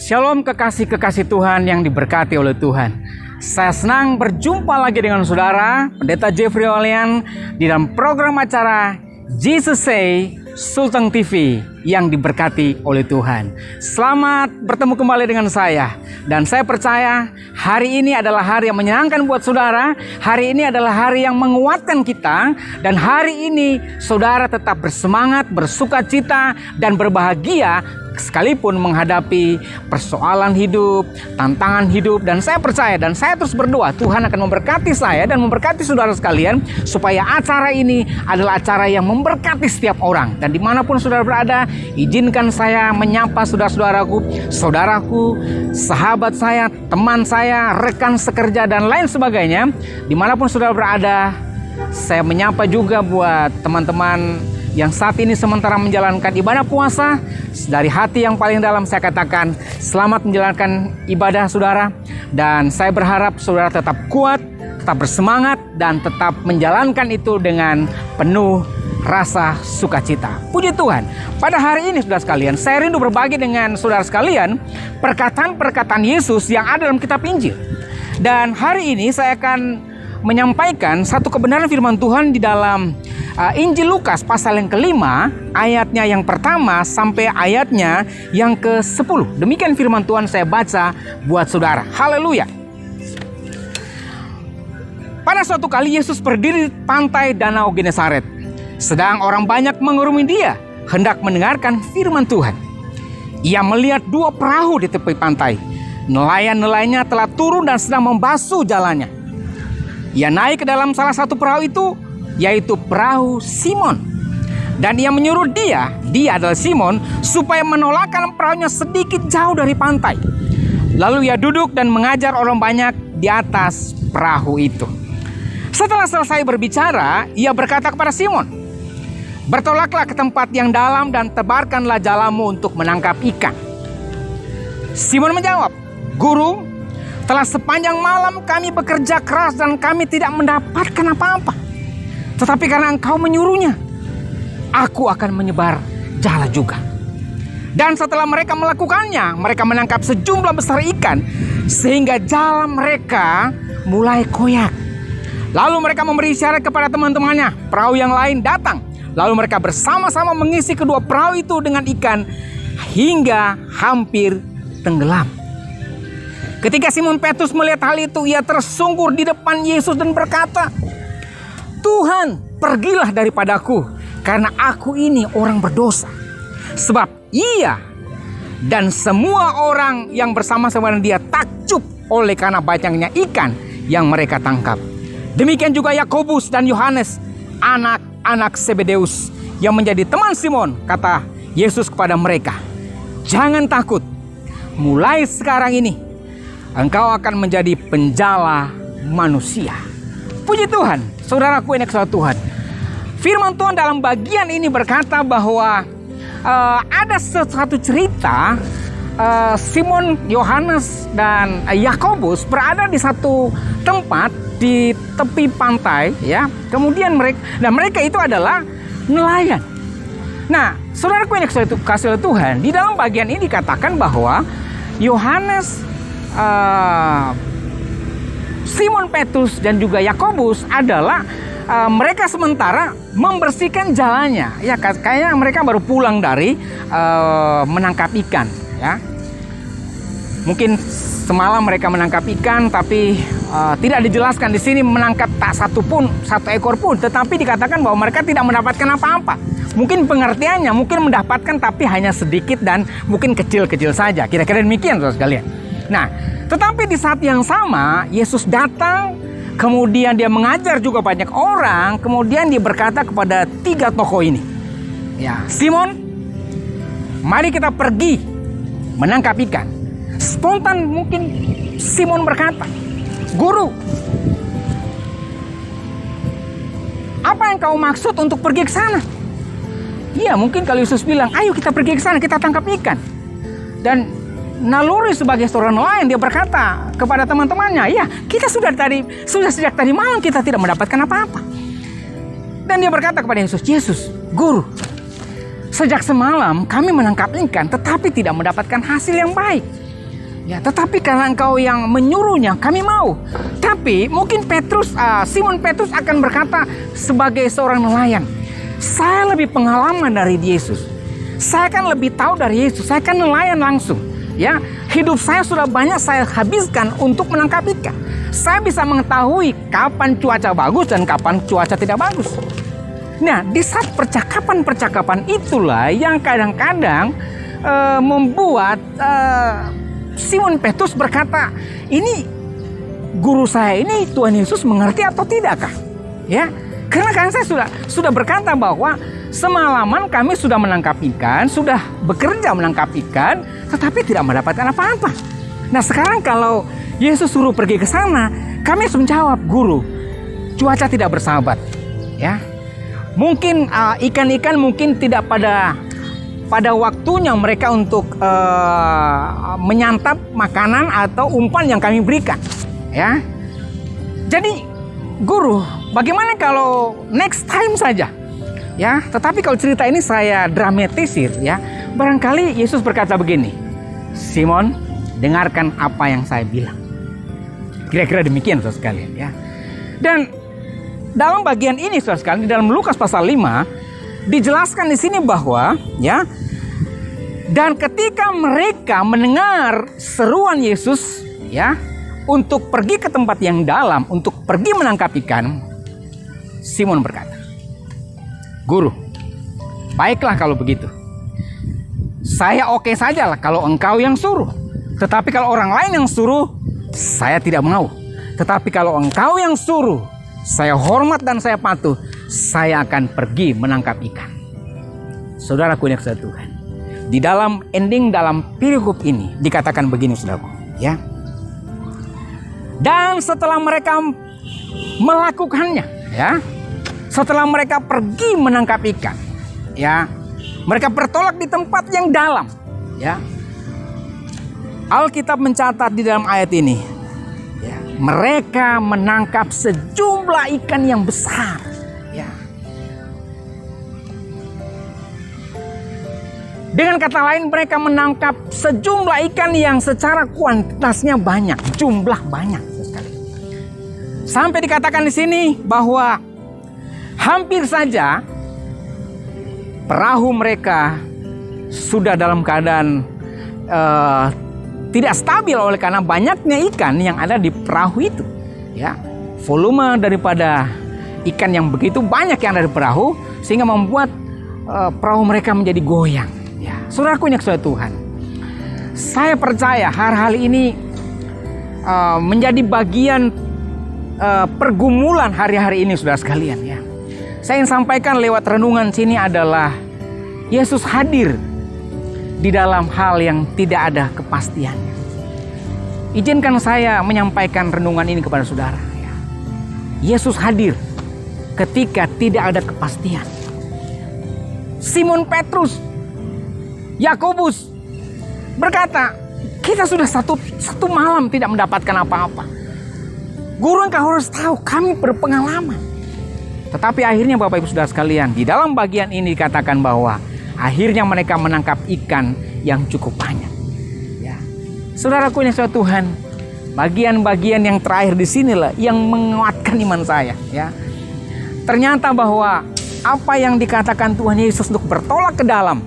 Shalom kekasih-kekasih Tuhan yang diberkati oleh Tuhan. Saya senang berjumpa lagi dengan saudara, Pendeta Jeffrey Olian, di dalam program acara Jesus Say Sultan TV yang diberkati oleh Tuhan. Selamat bertemu kembali dengan saya. Dan saya percaya hari ini adalah hari yang menyenangkan buat saudara. Hari ini adalah hari yang menguatkan kita. Dan hari ini saudara tetap bersemangat, bersukacita, dan berbahagia sekalipun menghadapi persoalan hidup, tantangan hidup. Dan saya percaya dan saya terus berdoa Tuhan akan memberkati saya dan memberkati saudara sekalian, supaya acara ini adalah acara yang memberkati setiap orang. Dan dimanapun saudara berada, izinkan saya menyapa saudara-saudaraku, saudaraku, sahabat saya, teman saya, rekan sekerja, dan lain sebagainya. Dimanapun saudara berada, saya menyapa juga buat teman-teman yang saat ini sementara menjalankan ibadah puasa. Dari hati yang paling dalam saya katakan selamat menjalankan ibadah saudara. Dan saya berharap saudara tetap kuat, tetap bersemangat, dan tetap menjalankan itu dengan penuh rasa sukacita. Puji Tuhan, pada hari ini saudara sekalian, saya rindu berbagi dengan saudara sekalian perkataan-perkataan Yesus yang ada dalam kitab Injil. Dan hari ini saya akan menyampaikan satu kebenaran firman Tuhan di dalam Injil Lukas pasal yang kelima, ayatnya yang pertama sampai ayatnya yang ke-10. Demikian firman Tuhan saya baca buat saudara. Haleluya. Pada suatu kali Yesus berdiri di pantai Danau Genesaret. Sedang orang banyak mengerumuni dia, hendak mendengarkan firman Tuhan. Ia melihat dua perahu di tepi pantai. Nelayan-nelayannya telah turun dan sedang membasuh jalannya. Ia naik ke dalam salah satu perahu itu, yaitu perahu Simon. Dan ia menyuruh dia adalah Simon, supaya menolakkan perahunya sedikit jauh dari pantai. Lalu ia duduk dan mengajar orang banyak di atas perahu itu. Setelah selesai berbicara, ia berkata kepada Simon, "Bertolaklah ke tempat yang dalam dan tebarkanlah jalamu untuk menangkap ikan." Simon menjawab, "Guru, telah sepanjang malam kami bekerja keras dan kami tidak mendapatkan apa-apa. Tetapi karena Engkau menyuruhnya, aku akan menyebar jala juga." Dan setelah mereka melakukannya, mereka menangkap sejumlah besar ikan, sehingga jala mereka mulai koyak. Lalu mereka memberi isyarat kepada teman-temannya, perahu yang lain datang. Lalu mereka bersama-sama mengisi kedua perahu itu dengan ikan, hingga hampir tenggelam. Ketika Simon Petrus melihat hal itu, ia tersungkur di depan Yesus dan berkata, "Tuhan, pergilah daripadaku, karena aku ini orang berdosa." Sebab ia dan semua orang yang bersama-sama dengan dia takjub oleh karena banyaknya ikan yang mereka tangkap. Demikian juga Yakobus dan Yohanes, anak-anak Zebedeus, yang menjadi teman Simon. Kata Yesus kepada mereka, "Jangan takut, mulai sekarang ini engkau akan menjadi penjala manusia." Puji Tuhan, saudaraku, ini kesalahan Tuhan. Firman Tuhan dalam bagian ini berkata bahwa ada sesuatu cerita Simon, Yohanes, dan Yakobus berada di satu tempat di tepi pantai, ya. Kemudian mereka itu adalah nelayan. Nah, saudaraku, ini kasih oleh Tuhan, di dalam bagian ini dikatakan bahwa Yohanes, Simon Petrus, dan juga Yakobus adalah mereka sementara membersihkan jalannya. Ya, kayaknya mereka baru pulang dari menangkap ikan, ya. Mungkin semalam mereka menangkap ikan, tapi tidak dijelaskan di sini menangkap tak satu ekor pun. Tetapi dikatakan bahwa mereka tidak mendapatkan apa-apa. Mungkin pengertiannya, mungkin mendapatkan tapi hanya sedikit dan mungkin kecil-kecil saja. Kira-kira demikian, saudara sekalian. Nah, tetapi di saat yang sama Yesus datang, kemudian dia mengajar juga banyak orang, kemudian dia berkata kepada tiga tokoh ini, ya, "Simon, mari kita pergi menangkap ikan." Spontan mungkin Simon berkata, "Guru, apa yang kau maksud untuk pergi ke sana?" Iya, mungkin kalau Yesus bilang, "Ayo kita pergi ke sana, kita tangkap ikan." Dan naluri sebagai seorang nelayan, dia berkata kepada teman-temannya, "Ya, kita sudah sejak tadi malam kita tidak mendapatkan apa-apa." Dan dia berkata kepada Yesus, "Yesus, Guru, sejak semalam kami menangkap ikan tetapi tidak mendapatkan hasil yang baik. Ya, tetapi karena engkau yang menyuruhnya, kami mau. Tapi mungkin Simon Petrus akan berkata sebagai seorang nelayan, saya lebih pengalaman dari Yesus. Saya kan lebih tahu dari Yesus. Saya kan nelayan langsung. Ya, hidup saya sudah banyak saya habiskan untuk menangkap ikan. Saya bisa mengetahui kapan cuaca bagus dan kapan cuaca tidak bagus. Nah, di saat percakapan-percakapan itulah yang kadang-kadang membuat Simon Petrus berkata, ini guru saya ini Tuhan Yesus mengerti atau tidakkah? Ya, karena kan saya sudah berkata bahwa semalaman kami sudah menangkap ikan, sudah bekerja menangkap ikan, tetapi tidak mendapatkan apa-apa. Nah, sekarang kalau Yesus suruh pergi ke sana, kami harus menjawab, guru, cuaca tidak bersahabat. Ya, mungkin ikan-ikan mungkin tidak pada waktunya mereka untuk menyantap makanan atau umpan yang kami berikan, ya. Jadi, guru, bagaimana kalau next time saja, ya? Tetapi kalau cerita ini saya dramatisir, ya. Barangkali Yesus berkata begini, Simon, dengarkan apa yang saya bilang. Kira-kira demikian, saudara sekalian, ya. Dan dalam bagian ini, saudara sekalian, di dalam Lukas pasal 5 dijelaskan di sini bahwa, ya, dan ketika mereka mendengar seruan Yesus, ya, untuk pergi ke tempat yang dalam, untuk pergi menangkap ikan, Simon berkata, guru, baiklah kalau begitu. Saya oke saja lah kalau engkau yang suruh. Tetapi kalau orang lain yang suruh, saya tidak mau. Tetapi kalau engkau yang suruh, saya hormat dan saya patuh. Saya akan pergi menangkap ikan. Saudaraku yang kasih Tuhan, di dalam ending dalam perikop ini dikatakan begini, saudaraku, ya. Dan setelah mereka melakukannya, ya, setelah mereka pergi menangkap ikan, ya, mereka bertolak di tempat yang dalam, ya. Alkitab mencatat di dalam ayat ini, ya, mereka menangkap sejumlah ikan yang besar. Dengan kata lain, mereka menangkap sejumlah ikan yang secara kuantitasnya banyak, jumlah banyak sekali. Sampai dikatakan di sini bahwa hampir saja perahu mereka sudah dalam keadaan tidak stabil oleh karena banyaknya ikan yang ada di perahu itu. Ya, volume daripada ikan yang begitu banyak yang ada di perahu sehingga membuat perahu mereka menjadi goyang. Ya, saudaraku yang kasih Tuhan, saya percaya hal-hal ini menjadi bagian pergumulan hari-hari ini, saudara sekalian, ya. Saya ingin sampaikan lewat renungan sini adalah Yesus hadir di dalam hal yang tidak ada kepastiannya. Izinkan saya menyampaikan renungan ini kepada saudara, ya. Yesus hadir ketika tidak ada kepastian. Simon Petrus, Yakobus berkata, kita sudah satu malam tidak mendapatkan apa-apa. Guru, engkau harus tahu kami berpengalaman. Tetapi akhirnya Bapak Ibu Saudara sekalian, di dalam bagian ini dikatakan bahwa akhirnya mereka menangkap ikan yang cukup banyak. Ya. Saudaraku yang saudara Tuhan, bagian-bagian yang terakhir di sinilah yang menguatkan iman saya. Ya. Ternyata bahwa apa yang dikatakan Tuhan Yesus untuk bertolak ke dalam,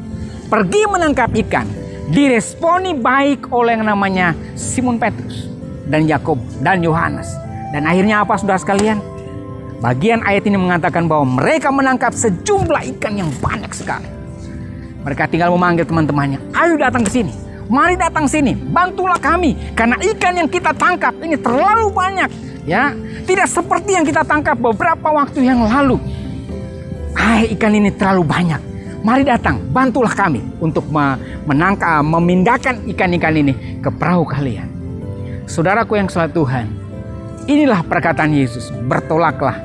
pergi menangkap ikan, diresponi baik oleh yang namanya Simon Petrus dan Yakub dan Yohanes. Dan akhirnya apa, saudara sekalian? Bagian ayat ini mengatakan bahwa mereka menangkap sejumlah ikan yang banyak sekali. Mereka tinggal memanggil teman-temannya, ayo datang ke sini, mari datang sini, bantulah kami karena ikan yang kita tangkap ini terlalu banyak, ya. Tidak seperti yang kita tangkap beberapa waktu yang lalu. Ikan ini terlalu banyak. Mari datang, bantulah kami untuk memindahkan ikan-ikan ini ke perahu kalian. Saudaraku yang salah Tuhan, inilah perkataan Yesus, bertolaklah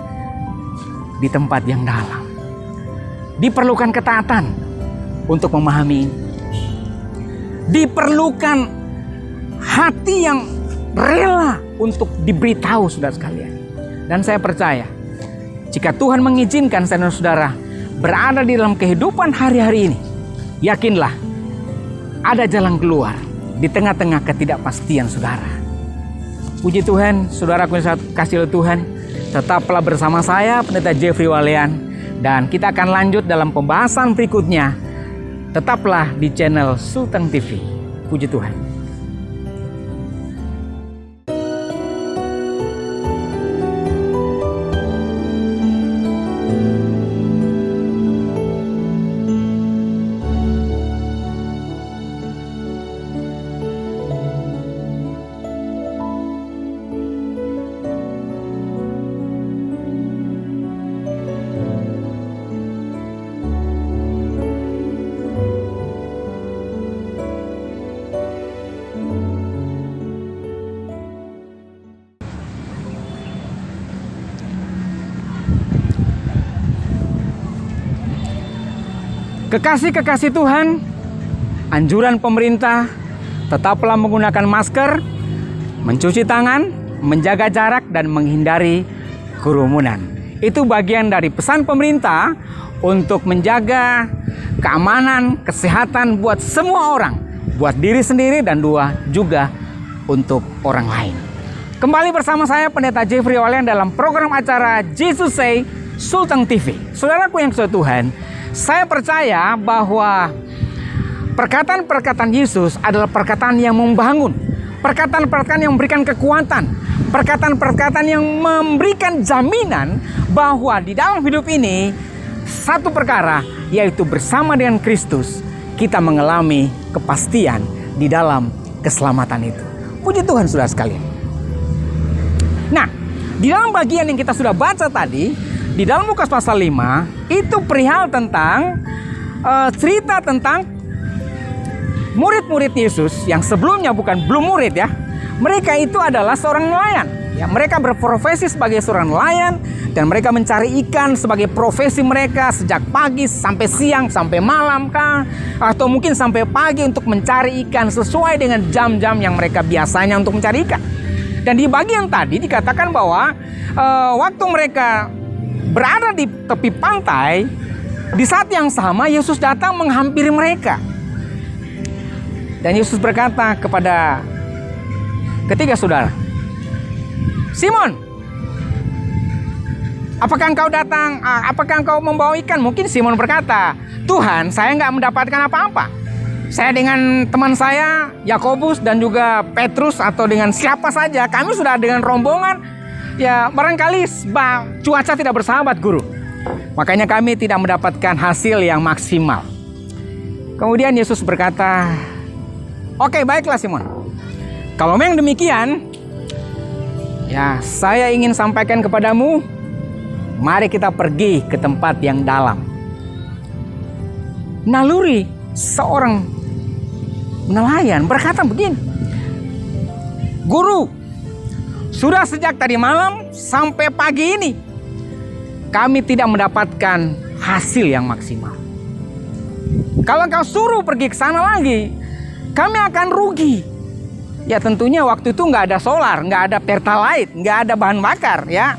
di tempat yang dalam. Diperlukan ketaatan untuk memahami ini. Diperlukan hati yang rela untuk diberitahu, saudara sekalian. Dan saya percaya, jika Tuhan mengizinkan saudara-saudara berada di dalam kehidupan hari-hari ini, yakinlah ada jalan keluar. di tengah-tengah ketidakpastian saudara. Puji Tuhan, saudaraku yang kasih oleh Tuhan, tetaplah bersama saya, Pendeta Jeffrey Walean, dan kita akan lanjut dalam pembahasan berikutnya. Tetaplah di channel Sultan TV. Puji Tuhan. Kekasih-kekasih Tuhan, anjuran pemerintah, tetaplah menggunakan masker, mencuci tangan, menjaga jarak, dan menghindari kerumunan. Itu bagian dari pesan pemerintah untuk menjaga keamanan, kesehatan buat semua orang, buat diri sendiri dan juga untuk orang lain. Kembali bersama saya, Pendeta Jeffrey Walean, dalam program acara Jesus Say Sultan TV. Saudaraku yang kasih Tuhan, saya percaya bahwa perkataan-perkataan Yesus adalah perkataan yang membangun, perkataan-perkataan yang memberikan kekuatan, perkataan-perkataan yang memberikan jaminan bahwa di dalam hidup ini satu perkara, yaitu bersama dengan Kristus kita mengalami kepastian di dalam keselamatan itu. Puji Tuhan saudara sekalian. Nah, di dalam bagian yang kita sudah baca tadi, di dalam Lukas pasal 5, itu perihal tentang cerita tentang murid-murid Yesus yang sebelumnya belum murid ya. Mereka itu adalah seorang nelayan. Ya, mereka berprofesi sebagai seorang nelayan dan mereka mencari ikan sebagai profesi mereka sejak pagi sampai siang sampai malam kah, atau mungkin sampai pagi untuk mencari ikan sesuai dengan jam-jam yang mereka biasanya untuk mencari ikan. Dan di bagian tadi dikatakan bahwa waktu mereka berada di tepi pantai, di saat yang sama Yesus datang menghampiri mereka. Dan Yesus berkata kepada ketiga saudara, Simon, apakah engkau datang? Apakah engkau membawa ikan? Mungkin Simon berkata, Tuhan, saya nggak mendapatkan apa-apa. Saya dengan teman saya, Yakobus dan juga Petrus, atau dengan siapa saja, kami sudah dengan rombongan. Ya, barangkali cuaca tidak bersahabat, Guru. Makanya kami tidak mendapatkan hasil yang maksimal. Kemudian Yesus berkata, oke, baiklah Simon. Kalau memang demikian, ya saya ingin sampaikan kepadamu, mari kita pergi ke tempat yang dalam. Naluri seorang nelayan berkata begini, Guru, sudah sejak tadi malam sampai pagi ini kami tidak mendapatkan hasil yang maksimal. Kalau engkau suruh pergi ke sana lagi, kami akan rugi. Ya tentunya waktu itu nggak ada solar, nggak ada pertalite, nggak ada bahan bakar ya.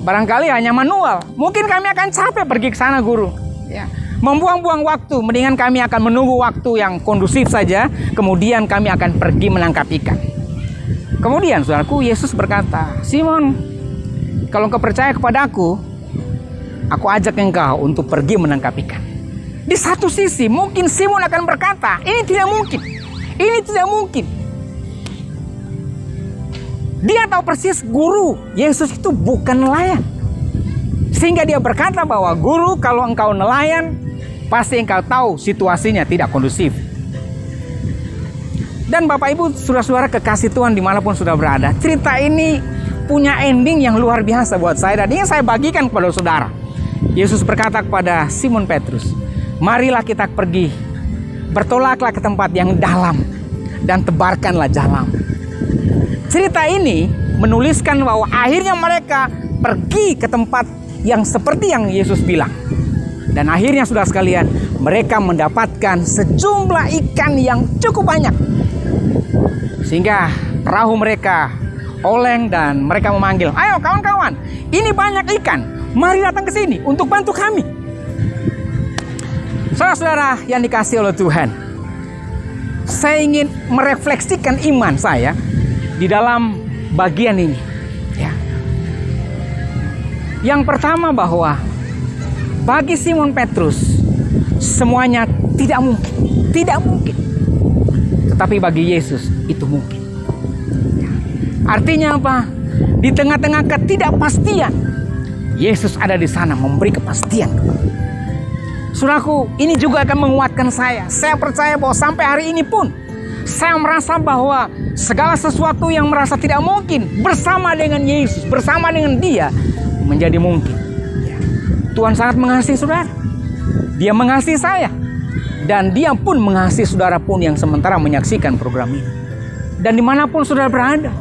Barangkali hanya manual. Mungkin kami akan capek pergi ke sana, Guru. Ya, membuang-buang waktu. Mendingan kami akan menunggu waktu yang kondusif saja. Kemudian kami akan pergi menangkap ikan. Kemudian saudaraku, Yesus berkata, Simon, kalau engkau percaya kepada aku ajak engkau untuk pergi menangkap ikan. Di satu sisi mungkin Simon akan berkata, ini tidak mungkin. Ini tidak mungkin. Dia tahu persis Guru Yesus itu bukan nelayan. Sehingga dia berkata bahwa, Guru, kalau engkau nelayan, pasti engkau tahu situasinya tidak kondusif. Dan Bapak Ibu, saudara-saudara kekasih Tuhan dimanapun sudah berada, cerita ini punya ending yang luar biasa buat saya dan ingin saya bagikan kepada saudara. Yesus berkata kepada Simon Petrus, marilah kita pergi, bertolaklah ke tempat yang dalam dan tebarkanlah jalan. Cerita ini menuliskan bahwa akhirnya mereka pergi ke tempat yang seperti yang Yesus bilang. Dan akhirnya saudara sekalian, mereka mendapatkan sejumlah ikan yang cukup banyak. Sehingga perahu mereka oleng dan mereka memanggil, ayo kawan-kawan, ini banyak ikan, mari datang ke sini untuk bantu kami. Saudara-saudara yang dikasihi oleh Tuhan, saya ingin merefleksikan iman saya di dalam bagian ini. Ya. Yang pertama bahwa bagi Simon Petrus semuanya tidak mungkin, tidak mungkin. Tetapi bagi Yesus itu mungkin. Ya. Artinya apa? Di tengah-tengah ketidakpastian, Yesus ada di sana memberi kepastian. Saudaraku, ini juga akan menguatkan saya. Saya percaya bahwa sampai hari ini pun saya merasa bahwa segala sesuatu yang merasa tidak mungkin bersama dengan Yesus, bersama dengan Dia menjadi mungkin. Ya. Tuhan sangat mengasihi saudara. Dia mengasihi saya. Dan Dia pun mengasihi saudara pun yang sementara menyaksikan program ini. Dan dimanapun saudara berada,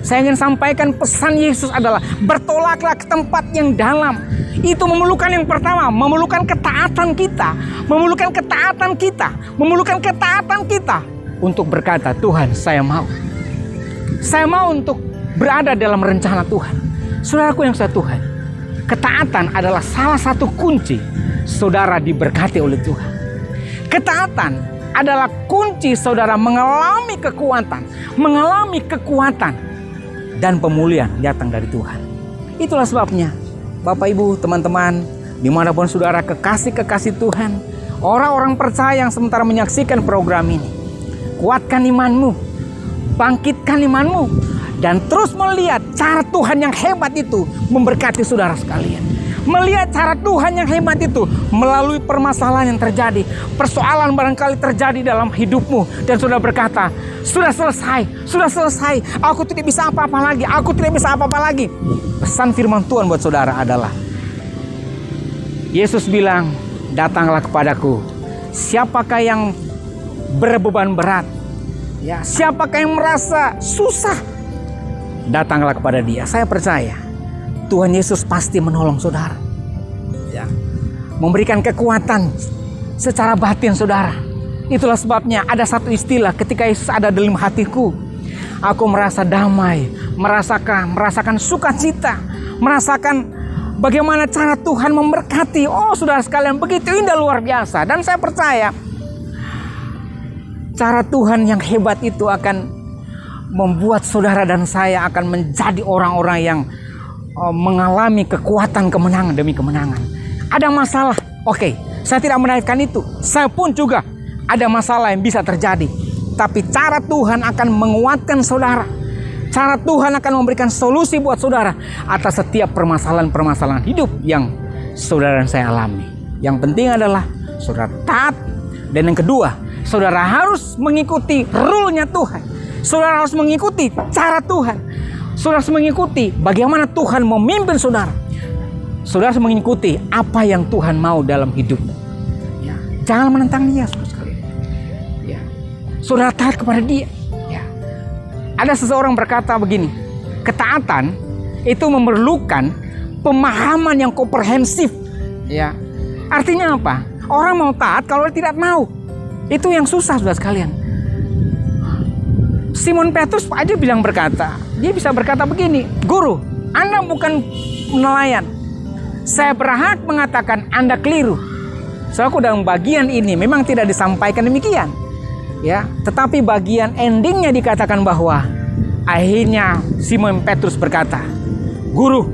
saya ingin sampaikan pesan Yesus adalah bertolaklah ke tempat yang dalam. Itu memerlukan yang pertama, memerlukan ketaatan kita. Memerlukan ketaatan kita. Memerlukan ketaatan kita untuk berkata, Tuhan saya mau. Saya mau untuk berada dalam rencana Tuhan. Saudaraku yang saya Tuhan, ketaatan adalah salah satu kunci saudara diberkati oleh Tuhan. Ketaatan adalah kunci saudara mengalami kekuatan dan pemulihan datang dari Tuhan. Itulah sebabnya Bapak Ibu teman-teman dimanapun saudara kekasih-kekasih Tuhan, orang-orang percaya yang sementara menyaksikan program ini, kuatkan imanmu, bangkitkan imanmu, dan terus melihat cara Tuhan yang hebat itu memberkati saudara sekalian. Melihat cara Tuhan yang hebat itu melalui permasalahan yang terjadi. Persoalan barangkali terjadi dalam hidupmu. Dan saudara berkata, sudah selesai. Aku tidak bisa apa-apa lagi. Pesan firman Tuhan buat saudara adalah, Yesus bilang, datanglah kepadaku. Siapakah yang berbeban berat? Ya, siapakah yang merasa susah? Datanglah kepada Dia. Saya percaya Tuhan Yesus pasti menolong saudara, ya, memberikan kekuatan secara batin saudara. Itulah sebabnya ada satu istilah, ketika Yesus ada dalam hatiku, aku merasa damai, merasakan sukacita, merasakan bagaimana cara Tuhan memberkati. Oh saudara sekalian, begitu indah, luar biasa. Dan saya percaya cara Tuhan yang hebat itu akan membuat saudara dan saya akan menjadi orang-orang yang mengalami kekuatan kemenangan demi kemenangan. Ada masalah, oke, saya tidak menaikkan itu. Saya pun juga ada masalah yang bisa terjadi. Tapi cara Tuhan akan menguatkan saudara. Cara Tuhan akan memberikan solusi buat saudara atas setiap permasalahan-permasalahan hidup yang saudara dan saya alami. Yang penting adalah saudara taat. Dan yang kedua, saudara harus mengikuti rule-nya Tuhan. Saudara harus mengikuti cara Tuhan. Saudara harus mengikuti bagaimana Tuhan memimpin saudara. Saudara harus mengikuti apa yang Tuhan mau dalam hidup. Ya. Jangan menentang Dia, saudara sekalian. Ya. Saudara taat kepada Dia. Ya. Ada seseorang berkata begini, ketaatan itu memerlukan pemahaman yang komprehensif. Ya. Artinya apa? Orang mau taat kalau tidak mau. Itu yang susah, saudara sekalian. Simon Petrus aja dia bisa berkata begini, Guru, Anda bukan nelayan. Saya berhak mengatakan Anda keliru. Soalnya dalam bagian ini memang tidak disampaikan demikian. Ya, tetapi bagian endingnya dikatakan bahwa akhirnya Simon Petrus berkata, Guru,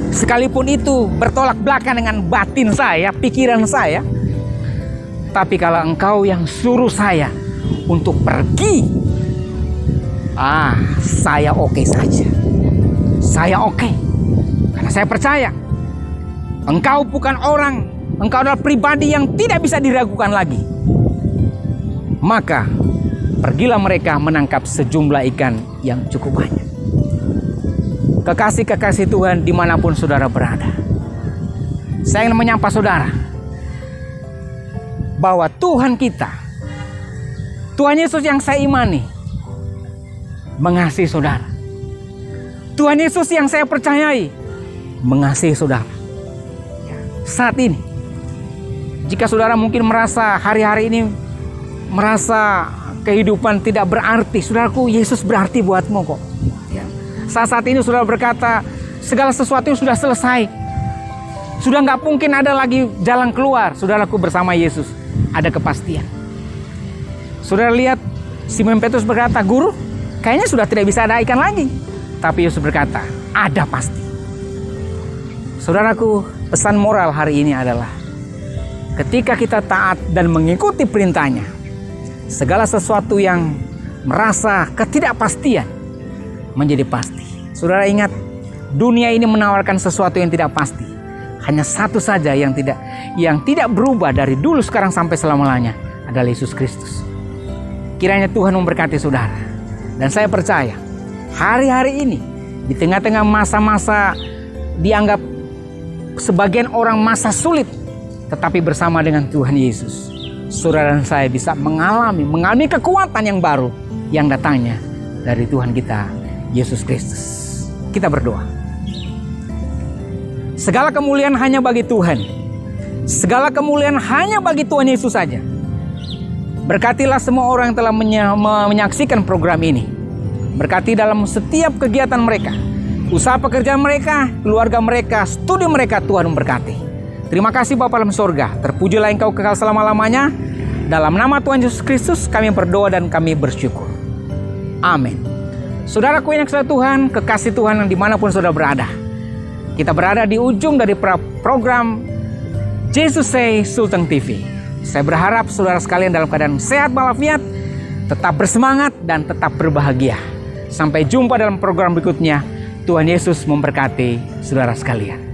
sekalipun itu bertolak belakang dengan batin saya, pikiran saya, tapi kalau Engkau yang suruh saya untuk pergi, saya oke saja. Saya oke. Karena saya percaya Engkau bukan orang, Engkau adalah pribadi yang tidak bisa diragukan lagi. Maka pergilah mereka menangkap sejumlah ikan yang cukup banyak. Kekasih-kekasih Tuhan dimanapun saudara berada, saya ingin menyapa saudara bahwa Tuhan kita, Tuhan Yesus yang saya imani, mengasihi saudara. Tuhan Yesus yang saya percayai mengasihi saudara. Saat ini, jika saudara mungkin merasa hari-hari ini merasa kehidupan tidak berarti, saudaraku, Yesus berarti buatmu kok. Saat ini saudara berkata segala sesuatu sudah selesai, sudah nggak mungkin ada lagi jalan keluar. Saudaraku, bersama Yesus ada kepastian. Saudara lihat, Simon Petrus berkata, "Guru, kayaknya sudah tidak bisa ada ikan lagi." Tapi Yesus berkata, "Ada pasti." Saudaraku, pesan moral hari ini adalah ketika kita taat dan mengikuti perintahnya, segala sesuatu yang merasa ketidakpastian menjadi pasti. Saudara ingat, dunia ini menawarkan sesuatu yang tidak pasti. Hanya satu saja yang tidak berubah dari dulu, sekarang sampai selama-lamanya, adalah Yesus Kristus. Kiranya Tuhan memberkati saudara. Dan saya percaya, hari-hari ini, di tengah-tengah masa-masa dianggap sebagian orang masa sulit, tetapi bersama dengan Tuhan Yesus, saudara dan saya bisa mengalami kekuatan yang baru yang datangnya dari Tuhan kita, Yesus Kristus. Kita berdoa. Segala kemuliaan hanya bagi Tuhan. Segala kemuliaan hanya bagi Tuhan Yesus saja. Berkatilah semua orang yang telah menyaksikan program ini. Berkati dalam setiap kegiatan mereka, usaha pekerjaan mereka, keluarga mereka, studi mereka. Tuhan memberkati. Terima kasih Bapa dalam sorga. Terpujilah Engkau kekal selama-lamanya. Dalam nama Tuhan Yesus Kristus kami berdoa dan kami bersyukur. Amin. Saudaraku yang kasih Tuhan, kekasih Tuhan yang dimanapun saudara berada, kita berada di ujung dari program Jesus Say Sultan TV. Saya berharap saudara sekalian dalam keadaan sehat walafiat, tetap bersemangat dan tetap berbahagia. Sampai jumpa dalam program berikutnya. Tuhan Yesus memberkati saudara sekalian.